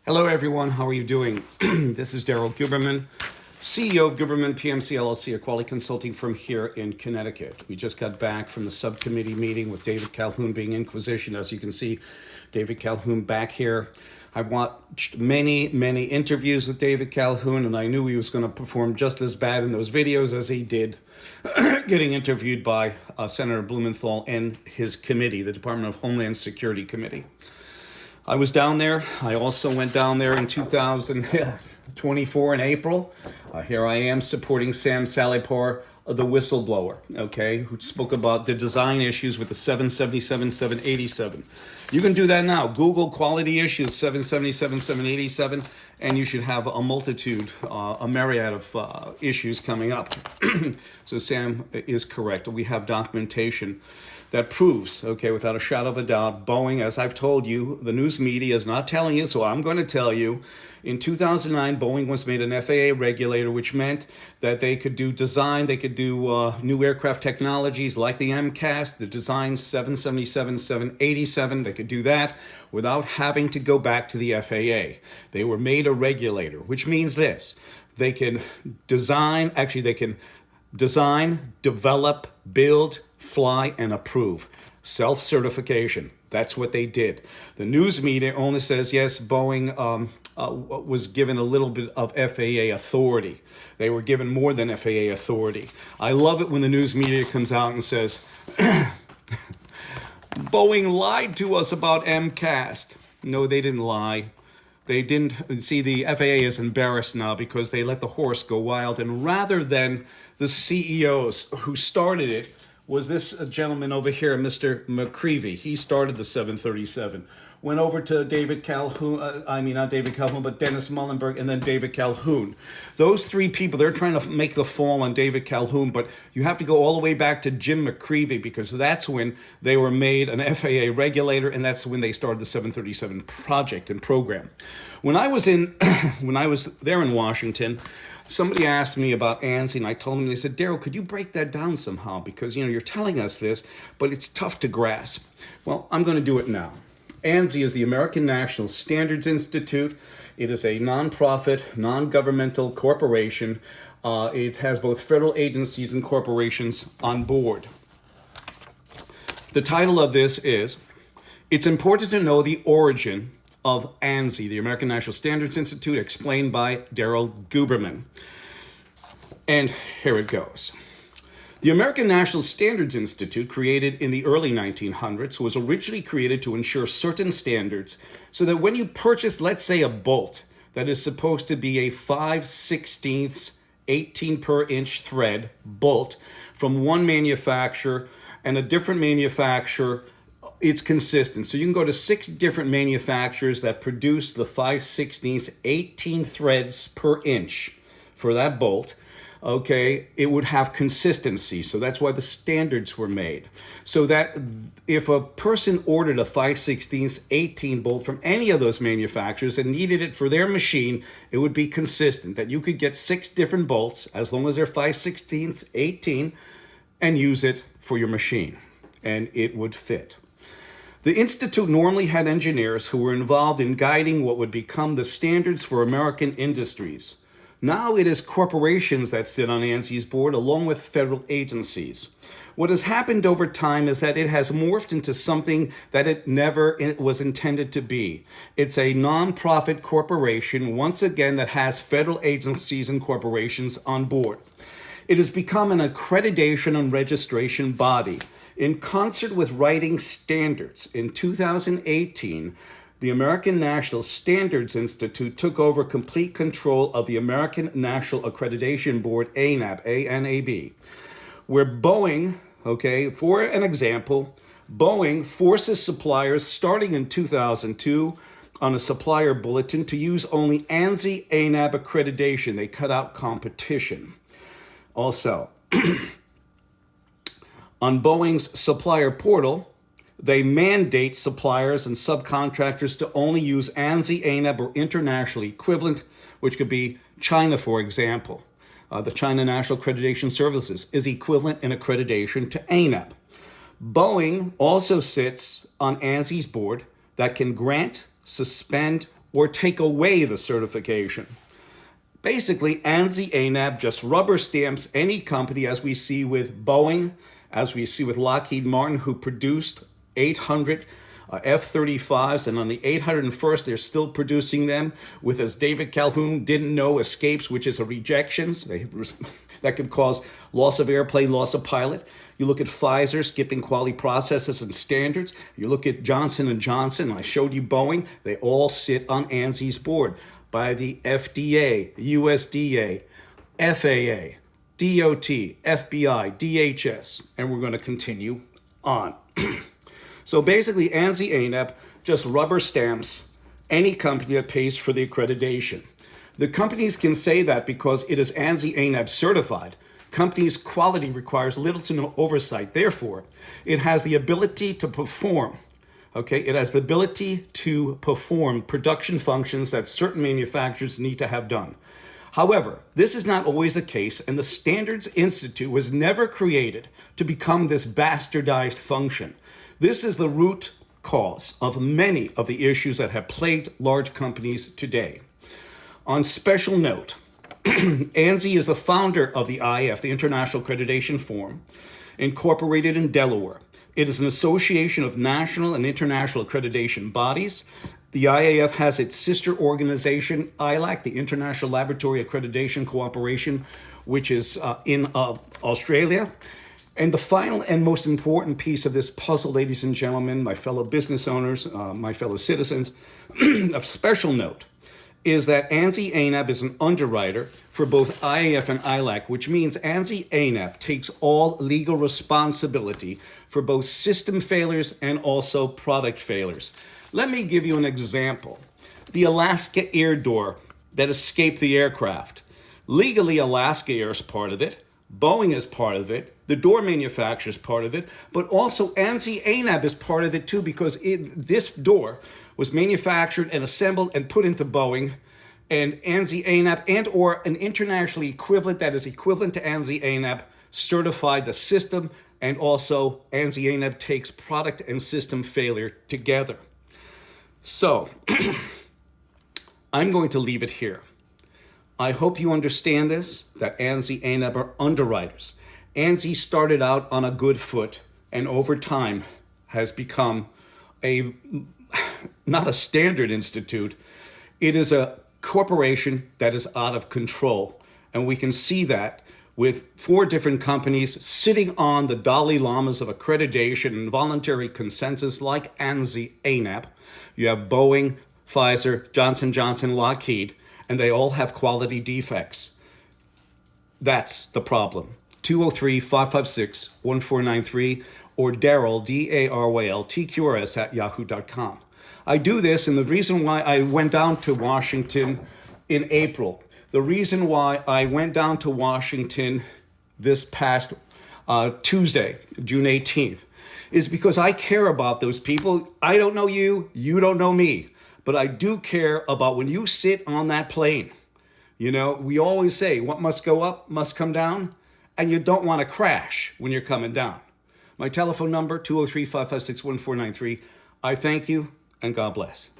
Hello, everyone. How are you doing? This is Daryl Guberman, CEO of Guberman PMC LLC, a quality consulting firm here in Connecticut. We just got back from the subcommittee meeting with David Calhoun being inquisition. As you can see, David Calhoun back here. I watched many interviews with David Calhoun, and I knew he was going to perform just as bad in those videos as he did getting interviewed by Senator Blumenthal and his committee, the Department of Homeland Security Committee. I was down there. I also went down there in 2024 in April. Here I am supporting Sam Salipar, the whistleblower, okay, who spoke about the design issues with the 777, 787. You can do that now. Google quality issues 777, 787, and you should have a multitude, a myriad of issues coming up. So Sam is correct. We have documentation that proves, okay, without a shadow of a doubt, Boeing, as I've told you, the news media is not telling you, so I'm going to tell you, in 2009, Boeing was made an FAA regulator, which meant that they could do design, they could do new aircraft technologies like the MCAS, the design 777, 787, they could do that without having to go back to the FAA. They were made a regulator, which means this, they can design, develop, build, fly, and approve. Self-certification. That's what they did. The news media only says, yes, Boeing was given a little bit of FAA authority. They were given more than FAA authority. I love it when the news media comes out and says, Boeing lied to us about MCAS. No, they didn't lie. They didn't. See, the FAA is embarrassed now because they let the horse go wild. And rather than the CEOs who started it, was this gentleman over here, Mr. McCreevy. He started the 737. Went over to David Calhoun, not David Calhoun, but Dennis Muhlenberg, and then David Calhoun. Those three people, they're trying to make the fall on David Calhoun, but you have to go all the way back to Jim McCreevy because that's when they were made an FAA regulator, and that's when they started the 737 project and program. When I was there in Washington, somebody asked me about ANSI, and I told them, they said, Daryl, could you break that down somehow? Because, you're telling us this, but it's tough to grasp. Well, I'm going to do it now. ANSI is the American National Standards Institute. It is a nonprofit, non-governmental corporation. It has both federal agencies and corporations on board. The title of this is, It's Important to Know the Origin of ANSI, the American National Standards Institute, explained by Daryl Guberman. And here it goes. The American National Standards Institute, created in the early 1900s, was originally created to ensure certain standards so that when you purchase, let's say, a bolt that is supposed to be a 5/16 18 per inch thread bolt from one manufacturer and a different manufacturer, it's consistent. So you can go to 6 different manufacturers that produce the 5/16 18 threads per inch for that bolt. Okay, it would have consistency. So that's why the standards were made. So that if a person ordered a 5/16 18 bolt from any of those manufacturers and needed it for their machine, it would be consistent, that you could get 6 different bolts as long as they're 5/16 18 and use it for your machine, and it would fit. The Institute normally had engineers who were involved in guiding what would become the standards for American industries. Now it is corporations that sit on ANSI's board along with federal agencies. What has happened over time is that it has morphed into something that it never was intended to be. It's a nonprofit corporation, once again, that has federal agencies and corporations on board. It has become an accreditation and registration body. In concert with writing standards, in 2018, the American National Standards Institute took over complete control of the American National Accreditation Board, ANAB, A-N-A-B, where Boeing, okay, for an example, Boeing forces suppliers starting in 2002 on a supplier bulletin to use only ANSI ANAB accreditation. They cut out competition. Also, on Boeing's supplier portal, they mandate suppliers and subcontractors to only use ANSI, ANAB, or international equivalent, which could be China, for example. The China National Accreditation Services is equivalent in accreditation to ANAB. Boeing also sits on ANSI's board that can grant, suspend, or take away the certification. Basically, ANSI-ANAB just rubber stamps any company, as we see with Boeing, as we see with Lockheed Martin, who produced 800 F-35s, and on the 801st, they're still producing them with, as David Calhoun didn't know, escapes, which is a rejections. That could cause loss of airplane, loss of pilot. You look at Pfizer skipping quality processes and standards. You look at Johnson & Johnson. I showed you Boeing. They all sit on ANSI's board by the FDA, USDA, FAA, DOT, FBI, DHS, and we're going to continue on. So basically, ANSI-ANAB just rubber stamps any company that pays for the accreditation. The companies can say that because it is ANSI-ANAB certified. Companies' quality requires little to no oversight. Therefore, it has the ability to perform. Okay, it has the ability to perform production functions that certain manufacturers need to have done. However, this is not always the case, and the Standards Institute was never created to become this bastardized function. This is the root cause of many of the issues that have plagued large companies today. On special note, ANSI is the founder of the IAF, the International Accreditation Forum, incorporated in Delaware. It is an association of national and international accreditation bodies. The IAF has its sister organization, ILAC, the International Laboratory Accreditation Cooperation, which is in Australia. And the final and most important piece of this puzzle, ladies and gentlemen, my fellow business owners, my fellow citizens, of special note, is that ANSI-ANAB is an underwriter for both IAF and ILAC, which means ANSI-ANAB takes all legal responsibility for both system failures and also product failures. Let me give you an example. The Alaska Air Door that escaped the aircraft. Legally, Alaska Air is part of it. Boeing is part of it. The door manufacturer is part of it. But also ANSI-ANAB is part of it too, because this door was manufactured and assembled and put into Boeing. And ANSI-ANAB and or an internationally equivalent that is equivalent to ANSI-ANAB certified the system, and also ANSI-ANAB takes product and system failure together. So I'm going to leave it here. I hope you understand this, that ANSI-ANAB are underwriters. ANSI started out on a good foot and over time has become not a standard institute. It is a corporation that is out of control. And we can see that with 4 different companies sitting on the Dalai Lamas of accreditation and voluntary consensus like ANSI-ANAB. You have Boeing, Pfizer, Johnson & Johnson, Lockheed, and they all have quality defects. That's the problem. 203-556-1493 or Daryl, Daryl, TQRS at yahoo.com. I do this, and the reason why I went down to Washington in April, the reason why I went down to Washington this past Tuesday, June 18th, is because I care about those people. I don't know you, you don't know me, but I do care about when you sit on that plane. You know, we always say what must go up must come down, and you don't want to crash when you're coming down. My telephone number, 203-556-1493. I thank you, and God bless.